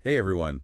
Hey everyone,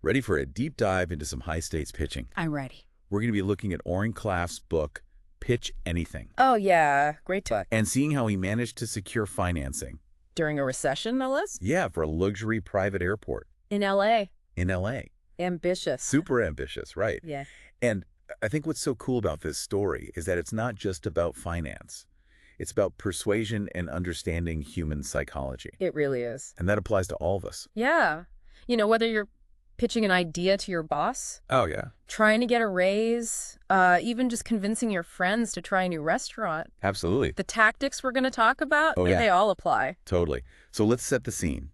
ready for a deep dive into some high-stakes pitching? I'm ready. We're going to be looking at Oren Klaff's book, Pitch Anything, Oh, yeah. Great book. and seeing how he managed to secure financing. During a recession, no less? Yeah, for a luxury private airport In L.A. in LA. Ambitious. Super ambitious, right? Yeah. And I think what's so cool about this story is that it's not just about finance. It's about persuasion and understanding human psychology. It really is. And that applies to all of us. Yeah. Whether you're pitching an idea to your boss, Oh, yeah. trying to get a raise, even just convincing your friends to try a new restaurant. Absolutely. The tactics we're going to talk about, Oh, yeah. they all apply. Totally. So let's set the scene.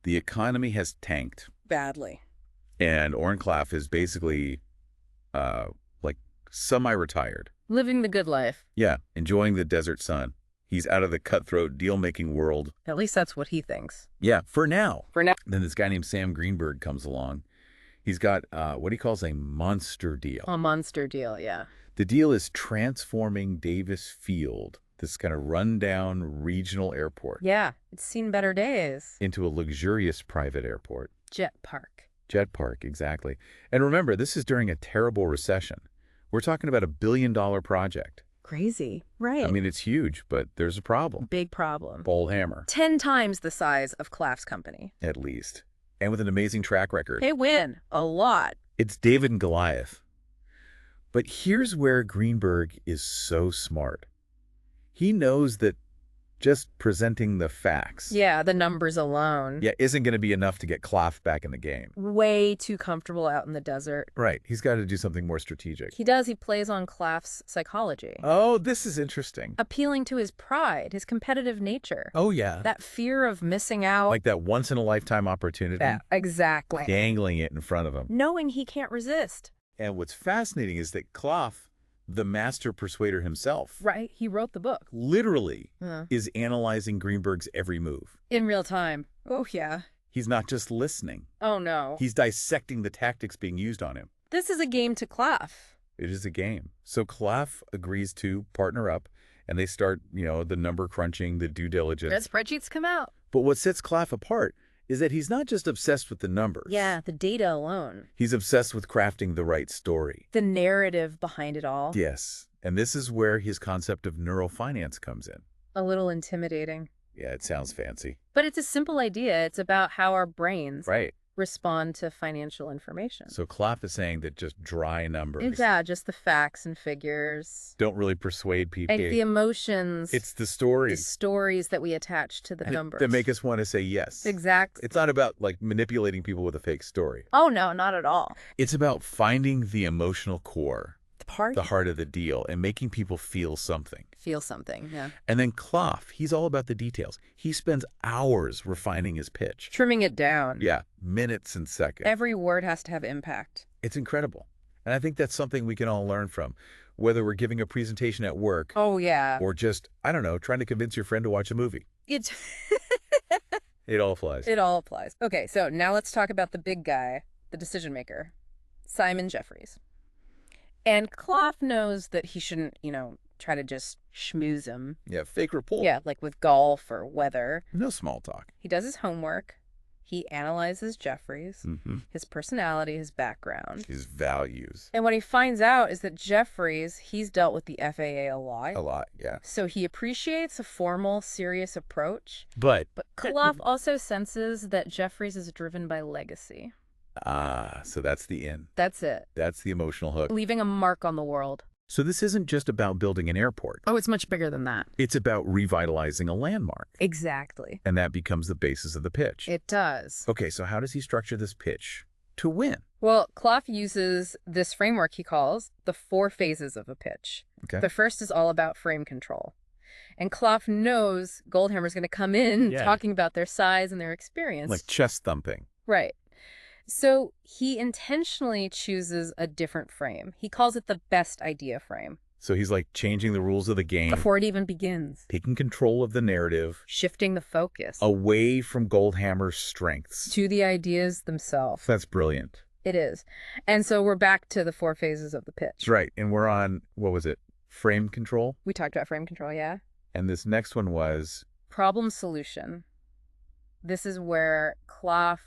The economy has tanked. Badly. And Oren Klaff is basically, like, semi-retired. Living the good life. Yeah, enjoying the desert sun. He's out of the cutthroat deal-making world. At least that's what he thinks. Yeah, for now. For now. Then this guy named Sam Greenberg comes along. He's got what he calls a monster deal. A monster deal, yeah. The deal is transforming Davis Field, this kind of rundown regional airport, Yeah. It's seen better days. into a luxurious private airport. Jet Park. Jet Park, exactly. And remember, this is during a terrible recession. We're talking about $1 billion project. Crazy. Right. I mean, it's huge, but there's a problem. Big problem. Bold hammer, 10 times the size of Klaff's company. at least. And with an amazing track record. They win a lot. It's David and Goliath. But here's where Greenberg is so smart. He knows that just presenting the facts Yeah, the numbers alone. isn't going to be enough to get Klaff back in the game. Way too comfortable out in the desert. Right. He's got to do something more strategic. He does. He plays on Klaff's psychology. Oh, this is interesting. Appealing to his pride, his competitive nature. Oh, yeah. That fear of missing out. Like that once-in-a-lifetime opportunity. Yeah, exactly. Dangling it in front of him. Knowing he can't resist. And what's fascinating is that Klaff, the master persuader himself, Right? He wrote the book. literally Uh, is analyzing Greenberg's every move. in real time. Oh, yeah. He's not just listening. Oh, no. He's dissecting the tactics being used on him. This is a game to Klaff. It is a game. So Klaff agrees to partner up, and they start, the number crunching, the due diligence. Red spreadsheets come out. But what sets Klaff apart is that he's not just obsessed with the numbers. Yeah, the data alone. He's obsessed with crafting the right story. The narrative behind it all. Yes. And this is where his concept of neurofinance comes in. A little intimidating. Yeah, it sounds fancy. But it's a simple idea. It's about how our brains Right. respond to financial information. So Klaff is saying that just dry numbers Yeah, just the facts and figures. don't really persuade people. Like the emotions, It's the the stories stories that we attach to the numbers. that make us want to say yes. Exactly. It's not about like manipulating people with a fake story. Oh, no, not at all. It's about finding the emotional core, The the heart of the deal, and making people feel something. Feel something, yeah. And then Klaff, he's all about the details. He spends hours refining his pitch. Trimming it down. Yeah, minutes and seconds. Every word has to have impact. It's incredible. And I think that's something we can all learn from, whether we're giving a presentation at work Oh, yeah. or just, I don't know, trying to convince your friend to watch a movie. It's It all flies. It all applies. Okay, so now let's talk about the big guy, the decision maker, Simon Jeffries. And Klaff knows that he shouldn't, try to just schmooze him. Yeah, fake rapport. Yeah, like with golf or weather. No small talk. He does his homework. He analyzes Jeffries, Mm-hmm. his personality, his background. His values. And what he finds out is that Jeffries, he's dealt with the FAA a lot. A lot, yeah. So he appreciates a formal, serious approach. But, But Klaff also senses that Jeffries is driven by legacy. so that's the in. That's it. That's the emotional hook. Leaving a mark on the world. So this isn't just about building an airport. Oh, it's much bigger than that. It's about revitalizing a landmark. Exactly. And that becomes the basis of the pitch. It does. Okay, so how does he structure this pitch to win? Well, Klaff uses this framework he calls the 4 phases of a pitch. Okay. The first is all about frame control. And Klaff knows Goldhammer's going to come in Yeah. talking about their size and their experience. Like chest thumping. Right. So he intentionally chooses a different frame. He calls it the best idea frame. So he's like changing the rules of the game, Before it even begins. taking control of the narrative Shifting the focus away from Goldhammer's strengths. to the ideas themselves. That's brilliant. It is. And so we're back to the 4 phases of the pitch. That's right. And we're on, what was it? Frame control. We talked about frame control, yeah? And this next one was, Problem solution. This is where Klaff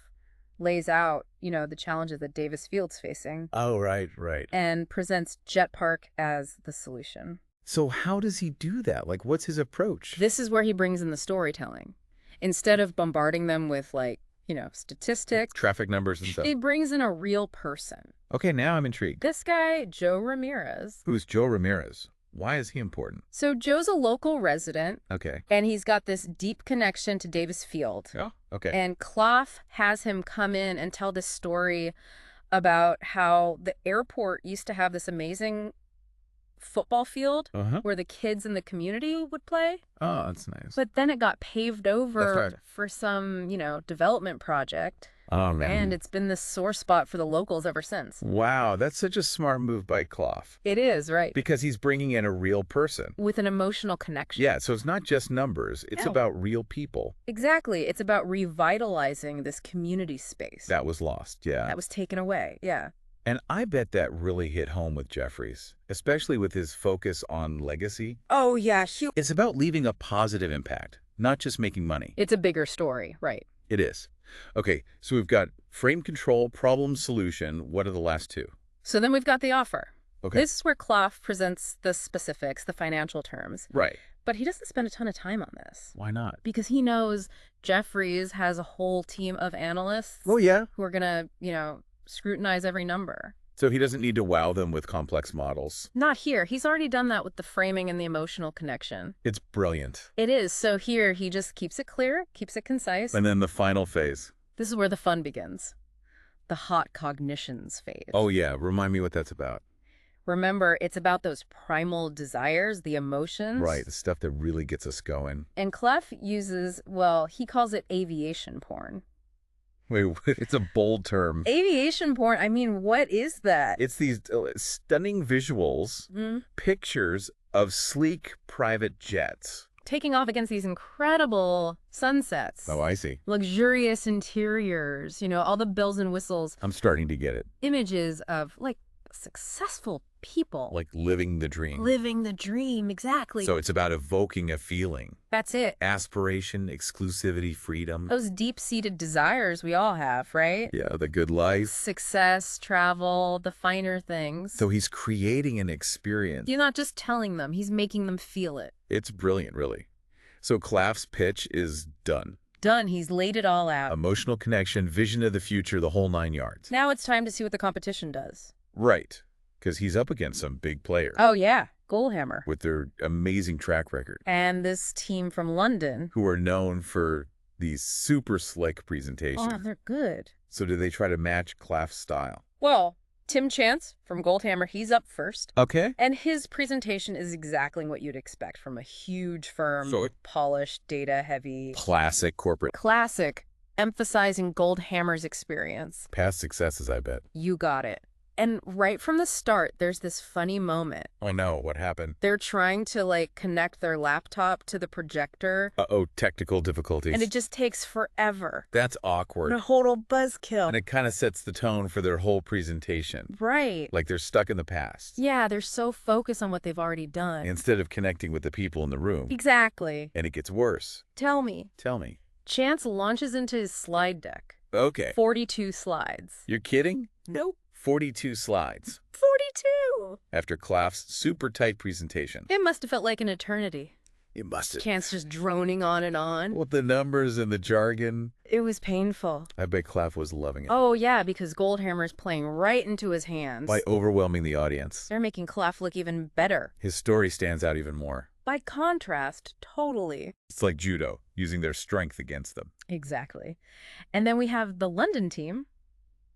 lays out, the challenges that Davis Field's facing Oh, right, right. and presents Jet Park as the solution. So how does he do that? Like, what's his approach? This is where he brings in the storytelling. Instead of bombarding them with, statistics, Traffic numbers and stuff. he brings in a real person. Okay, now I'm intrigued. This guy, Joe Ramirez. Who's Joe Ramirez? Why is he important? So Joe's a local resident, Okay. and he's got this deep connection to Davis Field. Yeah. Okay. And Clough has him come in and tell this story about how the airport used to have this amazing football field Uh-huh. where the kids in the community would play. Oh, that's nice. But then it got paved over right. for some, development project. Oh, man. And it's been this sore spot for the locals ever since. Wow, that's such a smart move by Clough. It is, right? Because he's bringing in a real person. With an emotional connection. Yeah, so it's not just numbers. It's No. about real people. Exactly. It's about revitalizing this community space. That was lost, yeah. That was taken away. Yeah. And I bet that really hit home with Jeffries, especially with his focus on legacy. Oh, yeah. It's about leaving a positive impact, not just making money. It's a bigger story, right? It is. Okay, so we've got frame control, problem, solution. What are the last two? So then we've got the offer. Okay. This is where Clough presents the specifics, the financial terms. Right. But he doesn't spend a ton of time on this Why not? because he knows Jeffries has a whole team of analysts yeah. who are going to, scrutinize every number. So he doesn't need to wow them with complex models. Not here. He's already done that with the framing and the emotional connection. It's brilliant. It is. So here he just keeps it clear, keeps it concise. And then the final phase. This is where the fun begins. The hot cognitions phase. Oh, yeah. Remind me what that's about. Remember, it's about those primal desires, the emotions. Right. The stuff that really gets us going. And Clough uses, he calls it aviation porn. Wait, it's a bold term. Aviation porn? I mean, what is that? It's these stunning visuals, pictures of sleek private jets. Taking off against these incredible sunsets. Oh, I see. Luxurious interiors, all the bells and whistles. I'm starting to get it. Images of, successful people. Like living the dream. Living the dream, exactly. So it's about evoking a feeling. That's it. Aspiration, exclusivity, freedom. Those deep-seated desires we all have, right? Yeah, the good life. Success, travel, the finer things. So he's creating an experience. You're not just telling them, he's making them feel it. It's brilliant, really. So Clough's pitch is done. Done. He's laid it all out. Emotional connection, vision of the future, the whole 9 yards. Now it's time to see what the competition does. Right. Because he's up against some big players. Oh, yeah. Goldhammer. With their amazing track record. And this team from London. Who are known for these super slick presentations. Oh, they're good. So do they try to match Clough's style? Well, Tim Chance from Goldhammer, he's up first. Okay. And his presentation is exactly what you'd expect from a huge firm, So polished, data-heavy. Classic corporate. Classic, emphasizing Goldhammer's experience. Past successes, I bet. You got it. And right from the start, there's this funny moment. Oh, no. What happened? They're trying to, connect their laptop to the projector. Uh-oh, technical difficulties. And it just takes forever. That's awkward. A total buzzkill. And it kind of sets the tone for their whole presentation. Right. Like they're stuck in the past. Yeah, they're so focused on what they've already done. Instead of connecting with the people in the room. Exactly. And it gets worse. Tell me. Tell me. Chance launches into his slide deck. Okay. 42 slides. You're kidding? Nope. 42 slides. 42! After Clough's super tight presentation. It must have felt like an eternity. It must have. Chance just droning on and on. With the numbers and the jargon. It was painful. I bet Clough was loving it. Oh, yeah, because Goldhammer's playing right into his hands. By overwhelming the audience. They're making Clough look even better. His story stands out even more. By contrast, totally. It's like judo, using their strength against them. Exactly. And then we have the London team.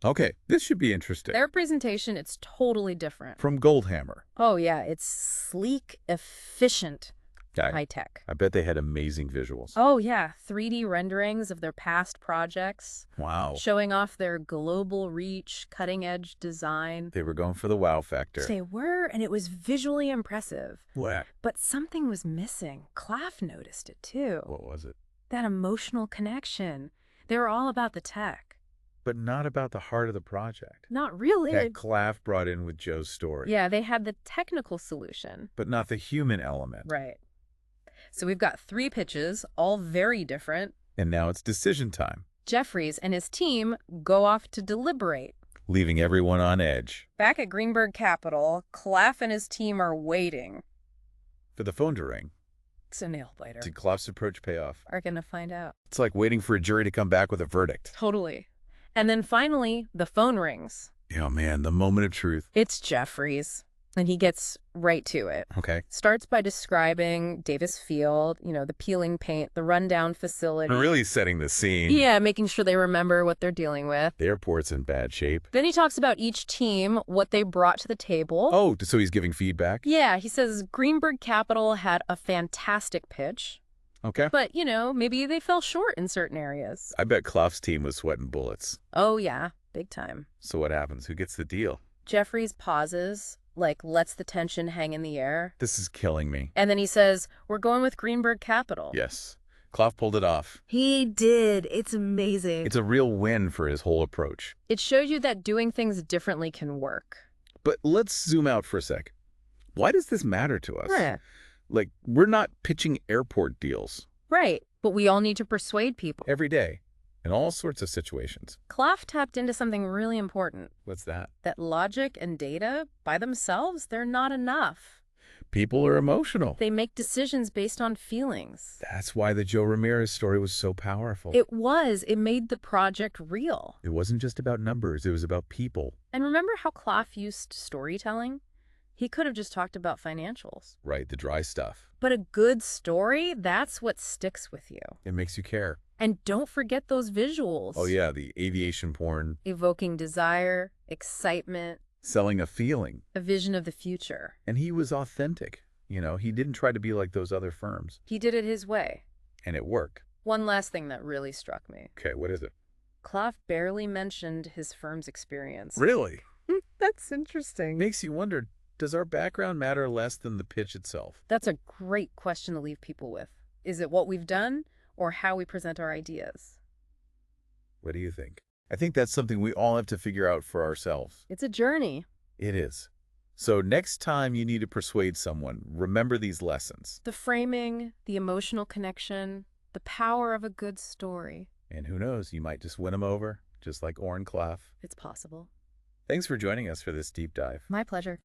Okay, this should be interesting. Their presentation, it's totally different. From Goldhammer. Oh, yeah, it's sleek, efficient, high-tech. I bet they had amazing visuals. Oh, yeah, 3D renderings of their past projects. Wow. Showing off their global reach, cutting-edge design. They were going for the wow factor. They were, and it was visually impressive. What? But something was missing. Clough noticed it, too. What was it? That emotional connection. They were all about the tech. But not about the heart of the project. Not really. That Clough brought in with Joe's story. Yeah, they had the technical solution. But not the human element. Right. So we've got 3 pitches, all very different. And now it's decision time. Jeffries and his team go off to deliberate. leaving everyone on edge. Back at Greenberg Capital, Klaff and his team are waiting. For the phone to ring. It's a nail-biter. Did Klopp's approach pay off? Are gonna find out. It's like waiting for a jury to come back with a verdict. Totally. And then finally, the phone rings. Oh, man, the moment of truth. It's Jeffries, and he gets right to it. Okay. Starts by describing Davis Field, the peeling paint, the rundown facility. Really setting the scene. Yeah, making sure they remember what they're dealing with. The airport's in bad shape. Then he talks about each team, what they brought to the table. Oh, so he's giving feedback? Yeah, he says Greenberg Capital had a fantastic pitch, Okay. but, maybe they fell short in certain areas. I bet Klopp's team was sweating bullets. Oh, yeah, big time. So what happens? Who gets the deal? Jeffries pauses, lets the tension hang in the air. This is killing me. And then he says, we're going with Greenberg Capital. Yes. Klopp pulled it off. He did. It's amazing. It's a real win for his whole approach. It shows you that doing things differently can work. But let's zoom out for a sec. Why does this matter to us? Right. We're not pitching airport deals Right. But we all need to persuade people. every day in all sorts of situations. Klaff tapped into something really important. What's that? That logic and data, by themselves, they're not enough. People are emotional. They make decisions based on feelings. That's why the Joe Ramirez story was so powerful. It made the project real. It wasn't just about numbers. It was about people. And remember how Klaff used storytelling? He could have just talked about financials. Right, the dry stuff. But a good story, that's what sticks with you. It makes you care. And don't forget those visuals. Oh, yeah, the aviation porn. Evoking desire, excitement, Selling a feeling. a vision of the future. And he was authentic. He didn't try to be like those other firms. He did it his way. And it worked. One last thing that really struck me. Okay, what is it? Klaff barely mentioned his firm's experience. Really? That's interesting. Makes you wonder, does our background matter less than the pitch itself? That's a great question to leave people with. Is it what we've done or how we present our ideas? What do you think? I think that's something we all have to figure out for ourselves. It's a journey. It is. So next time you need to persuade someone, remember these lessons. The framing, the emotional connection, the power of a good story. And who knows, you might just win them over, just like Oren Klaff. It's possible. Thanks for joining us for this deep dive. My pleasure.